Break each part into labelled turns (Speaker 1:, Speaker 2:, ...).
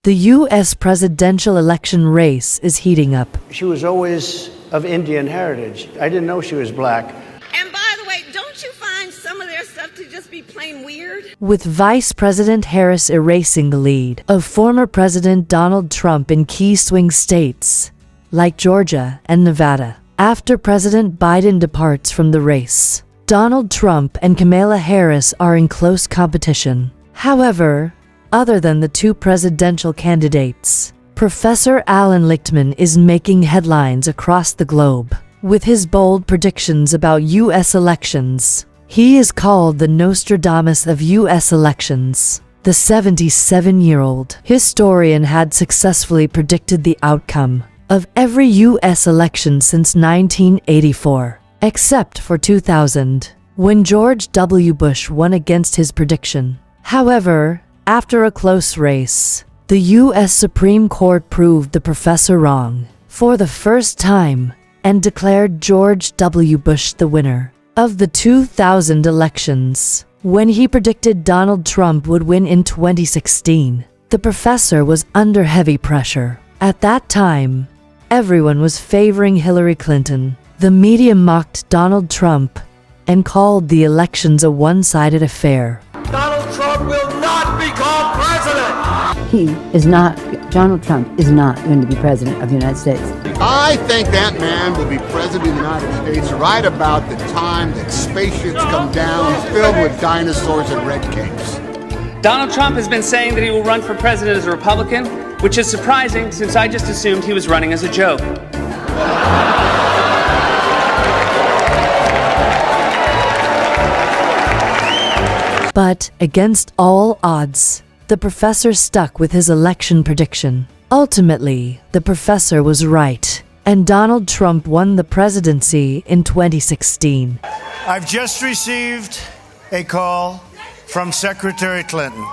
Speaker 1: The U.S. presidential election race is heating up.
Speaker 2: She was always of Indian heritage. I didn't know she was black.
Speaker 3: And by the way, don't you find some of their stuff to just be plain weird?
Speaker 1: With Vice President Harris erasing the lead of former President Donald Trump in key swing states like Georgia and Nevada. After President Biden departs from the race, Donald Trump and Kamala Harris are in close competition. However, other than the two presidential candidates, Professor Allan Lichtman is making headlines across the globe. With his bold predictions about U.S. elections, he is called the Nostradamus of U.S. elections. The 77-year-old historian had successfully predicted the outcome of every U.S. election since 1984, except for 2000, when George W. Bush won against his prediction. However, after a close race, the U.S. Supreme Court proved the professor wrong for the first time and declared George W. Bush the winner of the 2000 elections. When he predicted Donald Trump would win in 2016, the professor was under heavy pressure. At that time, everyone was favoring Hillary Clinton. The media mocked Donald Trump and called the elections a one-sided affair.
Speaker 4: Donald Trump will not become president!
Speaker 5: Donald Trump is not going to be president of the United States.
Speaker 6: I think that man will be president of the United States right about the time that spaceships come down filled with dinosaurs and red capes.
Speaker 7: Donald Trump has been saying that he will run for president as a Republican, which is surprising since I just assumed he was running as a joke.
Speaker 1: But, against all odds, the professor stuck with his election prediction. Ultimately, the professor was right, and Donald Trump won the presidency in 2016.
Speaker 8: I've just received a call from Secretary Clinton.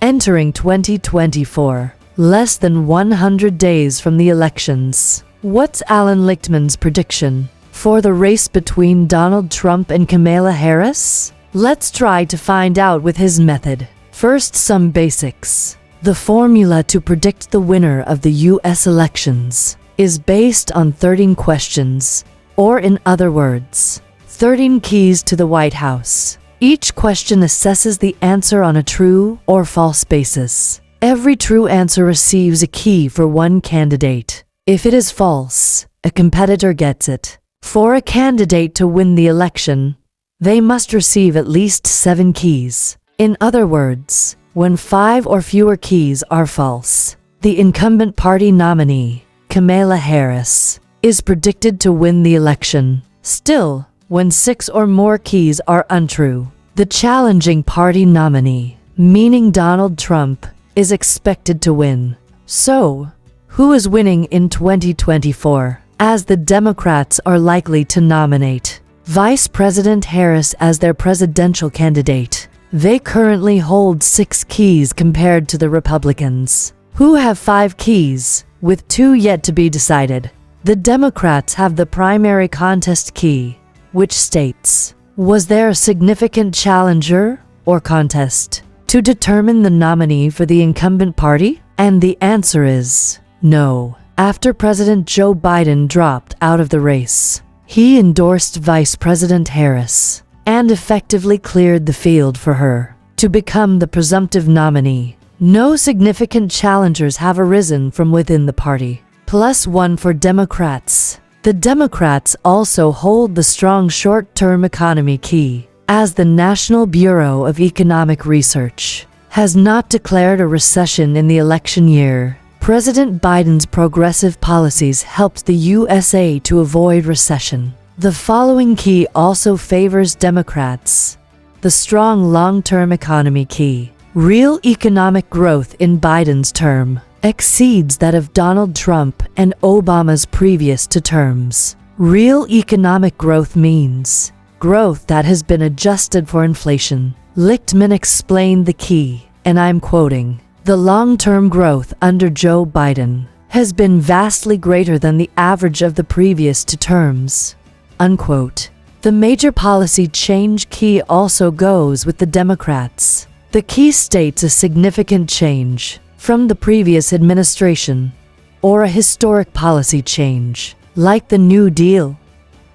Speaker 1: Entering 2024, less than 100 days from the elections. What's Allan Lichtman's prediction for the race between Donald Trump and Kamala Harris? Let's try to find out with his method. First, some basics. The formula to predict the winner of the U.S. elections is based on 13 questions, or in other words, 13 keys to the White House. Each question assesses the answer on a true or false basis. Every true answer receives a key for one candidate. If it is false, a competitor gets it. For a candidate to win the election, they must receive at least 7 keys. In other words, when 5 or fewer keys are false, the incumbent party nominee, Kamala Harris, is predicted to win the election. Still, when 6 or more keys are untrue, the challenging party nominee, meaning Donald Trump, is expected to win. So, who is winning in 2024? As the Democrats are likely to nominate Vice President Harris as their presidential candidate. They currently hold 6 keys compared to the Republicans, who have 5 keys, with 2 yet to be decided. The Democrats have the primary contest key, which states, was there a significant challenger or contest to determine the nominee for the incumbent party? And the answer is no. After President Joe Biden dropped out of the race, he endorsed Vice President Harris and effectively cleared the field for her to become the presumptive nominee. No significant challengers have arisen from within the party. +1 for Democrats. The Democrats also hold the strong short-term economy key, as the National Bureau of Economic Research has not declared a recession in the election year. President Biden's progressive policies helped the USA to avoid recession. The following key also favors Democrats. The strong long-term economy key. Real economic growth in Biden's term exceeds that of Donald Trump and Obama's previous 2 terms. Real economic growth means growth that has been adjusted for inflation. Lichtman explained the key, and I'm quoting, "The long-term growth under Joe Biden has been vastly greater than the average of the previous 2 terms." Unquote. The major policy change key also goes with the Democrats. The key states a significant change from the previous administration, or a historic policy change, like the New Deal.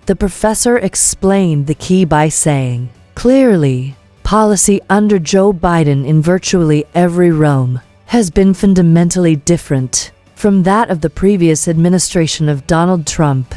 Speaker 1: The professor explained the key by saying, clearly, policy under Joe Biden in virtually every realm has been fundamentally different from that of the previous administration of Donald Trump.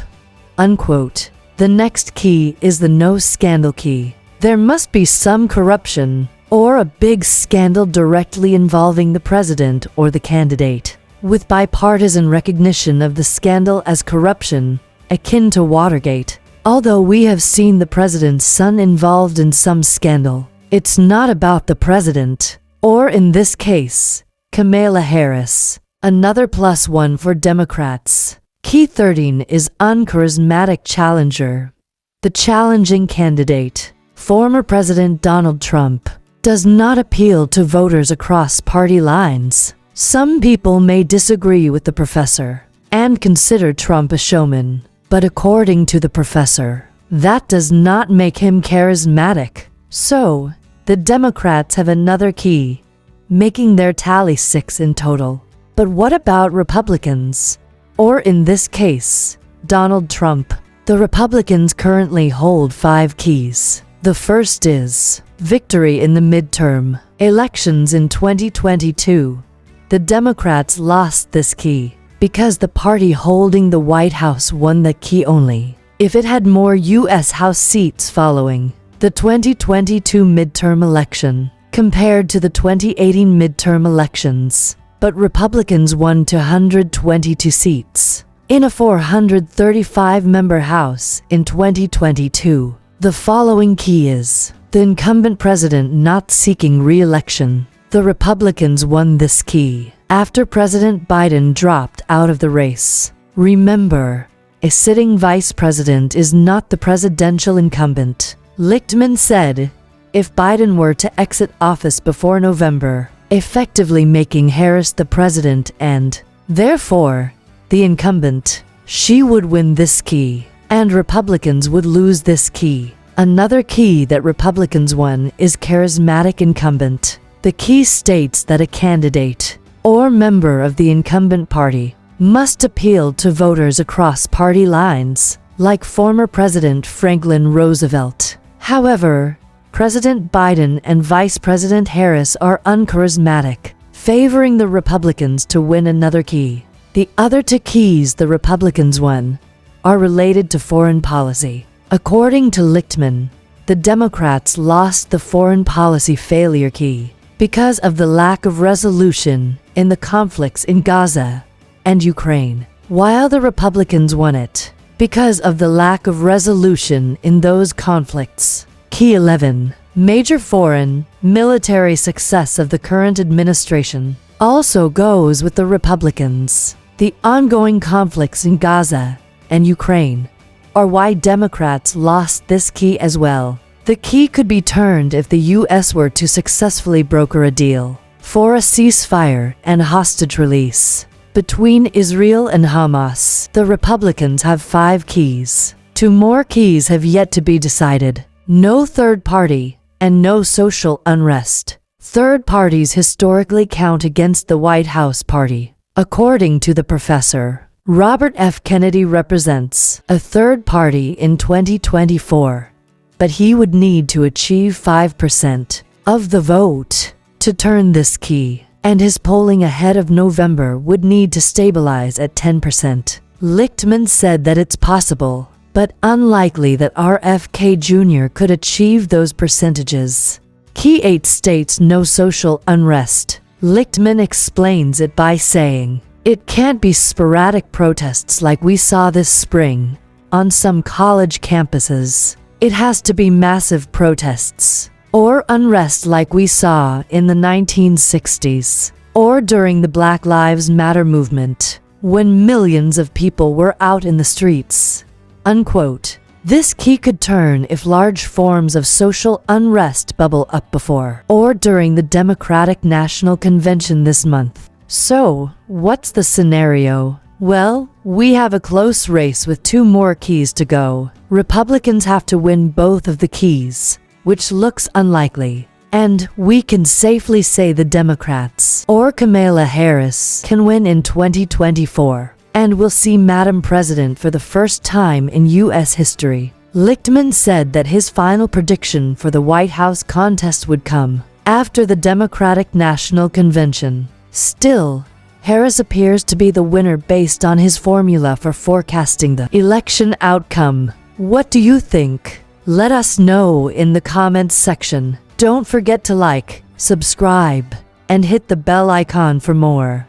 Speaker 1: Unquote. The next key is the no scandal key. There must be some corruption or a big scandal directly involving the president or the candidate, with bipartisan recognition of the scandal as corruption, akin to Watergate. Although we have seen the president's son involved in some scandal, it's not about the president, or in this case, Kamala Harris. Another +1 for Democrats. Key 13 is uncharismatic challenger. The challenging candidate, former President Donald Trump, does not appeal to voters across party lines. Some people may disagree with the professor and consider Trump a showman, but according to the professor, that does not make him charismatic. So, the Democrats have another key, making their tally 6 in total. But what about Republicans? Or in this case, Donald Trump. The Republicans currently hold 5 keys. The first is victory in the midterm elections in 2022. The Democrats lost this key because the party holding the White House won the key only if it had more U.S. House seats following the 2022 midterm election compared to the 2018 midterm elections. But Republicans won 222 seats in a 435-member House in 2022. The following key is the incumbent president not seeking re-election. The Republicans won this key after President Biden dropped out of the race. Remember, a sitting vice president is not the presidential incumbent. Lichtman said, if Biden were to exit office before November, effectively making Harris the president and, therefore, the incumbent, she would win this key, and Republicans would lose this key. Another key that Republicans won is charismatic incumbent. The key states that a candidate or member of the incumbent party must appeal to voters across party lines, like former President Franklin Roosevelt. However, President Biden and Vice President Harris are uncharismatic, favoring the Republicans to win another key. The other 2 keys the Republicans won are related to foreign policy. According to Lichtman, the Democrats lost the foreign policy failure key because of the lack of resolution in the conflicts in Gaza and Ukraine, while the Republicans won it because of the lack of resolution in those conflicts. Key 11. Major foreign, military success of the current administration also goes with the Republicans. The ongoing conflicts in Gaza and Ukraine are why Democrats lost this key as well. The key could be turned if the U.S. were to successfully broker a deal for a ceasefire and hostage release between Israel and Hamas. The Republicans have 5 keys. 2 more keys have yet to be decided. No third party, and no social unrest. Third parties historically count against the White House party. According to the professor, Robert F. Kennedy represents a third party in 2024, but he would need to achieve 5% of the vote to turn this key, and his polling ahead of November would need to stabilize at 10%. Lichtman said that it's possible, but unlikely that RFK Jr. could achieve those percentages. Key 8 states no social unrest. Lichtman explains it by saying, it can't be sporadic protests like we saw this spring on some college campuses. It has to be massive protests or unrest like we saw in the 1960s or during the Black Lives Matter movement, when millions of people were out in the streets. Unquote. This key could turn if large forms of social unrest bubble up before or during the Democratic National Convention this month. So, what's the scenario? Well, we have a close race with 2 more keys to go. Republicans have to win both of the keys, which looks unlikely. And we can safely say the Democrats or Kamala Harris can win in 2024. And we'll see Madam President for the first time in U.S. history. Lichtman said that his final prediction for the White House contest would come after the Democratic National Convention. Still, Harris appears to be the winner based on his formula for forecasting the election outcome. What do you think? Let us know in the comments section. Don't forget to like, subscribe, and hit the bell icon for more.